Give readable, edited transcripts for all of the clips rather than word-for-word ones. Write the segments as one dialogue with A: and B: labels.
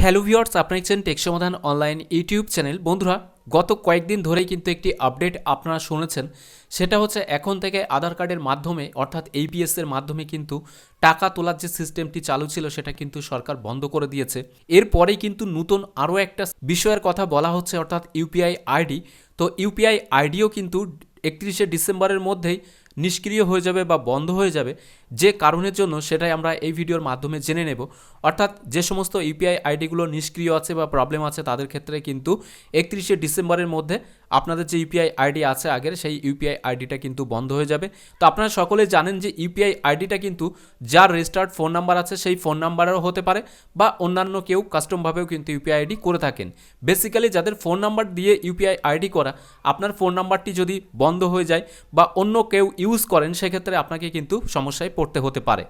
A: Hello viewers, আপনারা দেখছেন take সমাধান অনলাইন ইউটিউব চ্যানেল। বন্ধুরা, গত কয়েকদিন ধরেই কিন্তু একটি আপডেট আপনারা শুনেছেন। সেটা হচ্ছে এখন থেকে আধার কার্ডের মাধ্যমে অর্থাৎ APS এর মাধ্যমে কিন্তু টাকা তোলার যে সিস্টেমটি চালু ছিল সেটা কিন্তু সরকার বন্ধ করে দিয়েছে। এরপরেই কিন্তু নতুন আরও একটা বিষয়ের কথা বলা হচ্ছে, অর্থাৎ ইউপিআই আইডি। তো ইউপিআই আইডিও কিন্তু 31শে ডিসেম্বরের মধ্যেই নিষ্ক্রিয় হয়ে যাবে বা বন্ধ হয়ে যাবে। যে কারণের জন্য সেটাই আমরা এই ভিডিওর মাধ্যমে জেনে নেব। অর্থাৎ যে সমস্ত ইউপিআই আইডিগুলো নিষ্ক্রিয় আছে বা প্রবলেম আছে তাদের ক্ষেত্রে কিন্তু 31শে ডিসেম্বরের মধ্যে আপনাদের যে ইউপিআই আইডি আছে আগের, সেই ইউপিআই আইডিটা কিন্তু বন্ধ হয়ে যাবে। তো আপনারা সকলে জানেন যে ইউপিআই আইডিটা কিন্তু যার রেজিস্টার্ড ফোন নাম্বার আছে সেই ফোন নাম্বারেরও হতে পারে, বা অন্যান্য কেউ কাস্টমভাবেও কিন্তু ইউপিআই আইডি করে থাকেন। বেসিক্যালি যাদের ফোন নাম্বার দিয়ে ইউপিআই আইডি করা, আপনার ফোন নাম্বারটি যদি বন্ধ হয়ে যায় বা অন্য কেউ ইউজ করেন, সেক্ষেত্রে আপনাকে কিন্তু সমস্যায় পড়তে হতে পারে।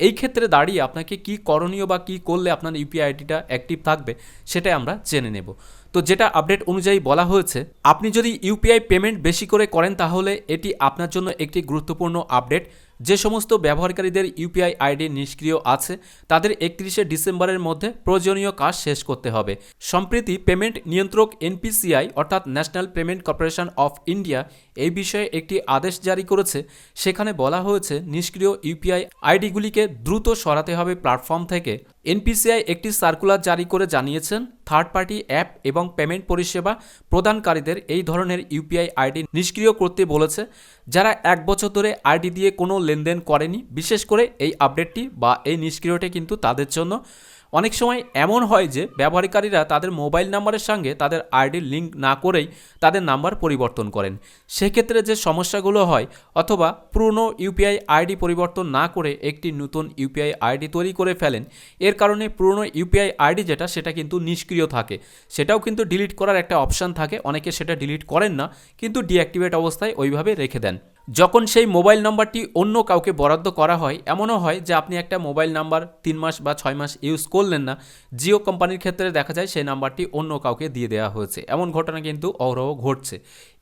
A: এই ক্ষেত্রে দাঁড়িয়ে আপনাকে কি করণীয় বা কি করলে আপনার ইউপিআই আইডিটা অ্যাক্টিভ থাকবে সেটাই আমরা জেনে নেব। তো যেটা আপডেট অনুযায়ী বলা হয়েছে, আপনি যদি ইউপিআই পেমেন্ট বেশি করে করেন তাহলে এটি আপনার জন্য একটি গুরুত্বপূর্ণ আপডেট। যে সমস্ত ব্যবহারকারীদের ইউপিআই আইডি নিষ্ক্রিয় আছে তাদের 31শে ডিসেম্বরের মধ্যে প্রয়োজনীয় কাজ শেষ করতে হবে। সম্প্রতি পেমেন্ট নিয়ন্ত্রক NPCI অর্থাৎ national payment corporation of India এই বিষয়ে একটি আদেশ জারি করেছে। সেখানে বলা হয়েছে নিষ্ক্রিয় ইউপিআই আইডিগুলিকে দ্রুত সরাতে হবে প্ল্যাটফর্ম থেকে। NPCI একটি সার্কুলার জারি করে জানিয়েছেন, থার্ড পার্টি অ্যাপ এবং পেমেন্ট পরিষেবা প্রদানকারীদের এই ধরনের ইউপিআই আইডি নিষ্ক্রিয় করতে বলেছে যারা 1 বছর ধরে আইডি দিয়ে কোনো লেনদেন করেনি। বিশেষ করে এই আপডেটটি বা এই নিষ্ক্রিয়টি কিন্তু তাদের জন্য। অনেক সময় এমন হয় যে ব্যবহারকারীরা তাদের মোবাইল নাম্বারের সঙ্গে তাদের আইডির লিঙ্ক না করেই তাদের নাম্বার পরিবর্তন করেন। সেক্ষেত্রে যে সমস্যাগুলো হয়, অথবা পুরনো ইউপিআই আইডি পরিবর্তন না করে একটি নতুন ইউপিআই আইডি তৈরি করে ফেলেন, এর কারণে পুরনো ইউপিআই আইডি যেটা সেটা কিন্তু নিষ্ক্রিয় থাকে। সেটাও কিন্তু ডিলিট করার একটা অপশান থাকে, অনেকে সেটা ডিলিট করেন না কিন্তু ডিঅ্যাক্টিভেট অবস্থায় ওইভাবে রেখে দেন। যখন সেই মোবাইল নাম্বারটি অন্য কাউকে বরাদ্দ করা হয়, এমনও হয় যে আপনি একটা মোবাইল নাম্বার 3 মাস বা 6 মাস ইউজ করলেন না, জিও কোম্পানির ক্ষেত্রে দেখা যায় সেই নাম্বারটি অন্য কাউকে দিয়ে দেওয়া হয়েছে। এমন ঘটনা কিন্তু অহরহ ঘটছে।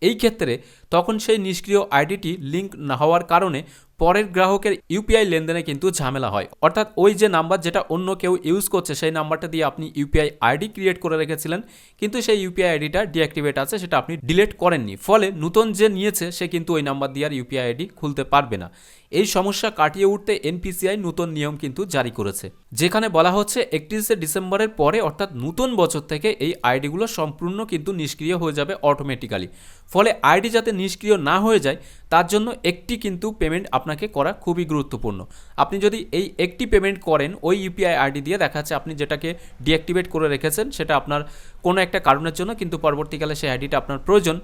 A: এই ক্ষেত্রে তখন সেই নিষ্ক্রিয় আইডিটি লিঙ্ক না হওয়ার কারণে পরের গ্রাহকের ইউপিআই লেনদেনে কিন্তু ঝামেলা হয়। অর্থাৎ ওই যে নাম্বার যেটা অন্য কেউ ইউজ করছে সেই নাম্বারটা দিয়ে আপনি ইউপিআই আইডি ক্রিয়েট করে রেখেছিলেন, কিন্তু সেই ইউপিআই আইডিটা ডিঅ্যাক্টিভেট আছে, সেটা আপনি ডিলিট করেননি। ফলে নতুন যে নিয়েছে সে কিন্তু ওই নাম্বার দিয়ে আর ইউপিআই আইডি খুলতে পারবে না। এই সমস্যা কাটিয়ে উঠতে NPCI নতুন নিয়ম কিন্তু জারি করেছে, যেখানে বলা হচ্ছে 31শে ডিসেম্বরের পরে অর্থাৎ নতুন বছর থেকে এই আইডিগুলো সম্পূর্ণ কিন্তু নিষ্ক্রিয় হয়ে যাবে অটোমেটিক্যালি। ফলে আইডি যাতে নিষ্ক্রিয় না হয়ে যায় তার জন্য একটি কিন্তু পেমেন্ট আপনাকে করা খুবই গুরুত্বপূর্ণ। আপনি যদি এই একটি পেমেন্ট করেন ওই ইউপিআই আইডি দিয়ে, দেখা যাচ্ছে আপনি যেটাকে ডিঅ্যাক্টিভেট করে রেখেছেন সেটা আপনার কোনো একটা কারণের জন্য কিন্তু পরবর্তীকালে সেই আইডিটা আপনার প্রয়োজন,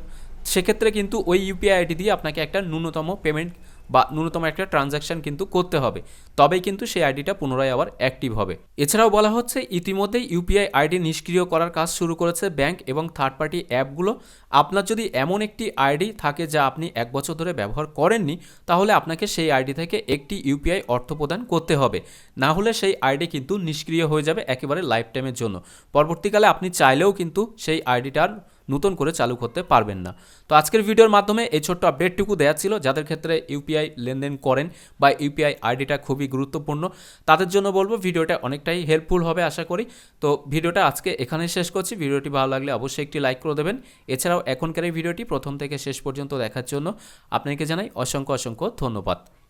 A: সেক্ষেত্রে কিন্তু ওই ইউপিআই আইডি দিয়ে আপনাকে একটা ন্যূনতম পেমেন্ট বা ন্যূনতম একটা ট্রানজ্যাকশান কিন্তু করতে হবে, তবেই কিন্তু সেই আইডিটা পুনরায় আবার অ্যাক্টিভ হবে। এছাড়াও বলা হচ্ছে ইতিমধ্যেই ইউপিআই আইডি নিষ্ক্রিয় করার কাজ শুরু করেছে ব্যাংক এবং থার্ড পার্টি অ্যাপগুলো। আপনার যদি এমন একটি আইডি থাকে যা আপনি 1 বছর ধরে ব্যবহার করেননি, তাহলে আপনাকে সেই আইডি থেকে একটি ইউপিআই অর্থ প্রদান করতে হবে, না হলে সেই আইডি কিন্তু নিষ্ক্রিয় হয়ে যাবে একেবারে লাইফ টাইমের জন্য। পরবর্তীকালে আপনি চাইলেও কিন্তু সেই আইডিটার নতুন করে চালু করতে পারবেন না। তো আজকের ভিডিওর মাধ্যমে এই ছোট্ট আপডেটটুকু দেওয়া ছিল। যাদের ক্ষেত্রে ইউপিআই লেনদেন করেন বা ইউপিআই আইডিটা খুবই গুরুত্বপূর্ণ, তাদের জন্য বলবো ভিডিওটা অনেকটাই হেল্পফুল হবে আশা করি। তো ভিডিওটা আজকে এখানেই শেষ করছি। ভিডিওটি ভালো লাগলে অবশ্যই একটি লাইক করে দেবেন। এছাড়াও এখনকার এই ভিডিওটি প্রথম থেকে শেষ পর্যন্ত দেখার জন্য আপনাকে জানাই অসংখ্য অসংখ্য ধন্যবাদ।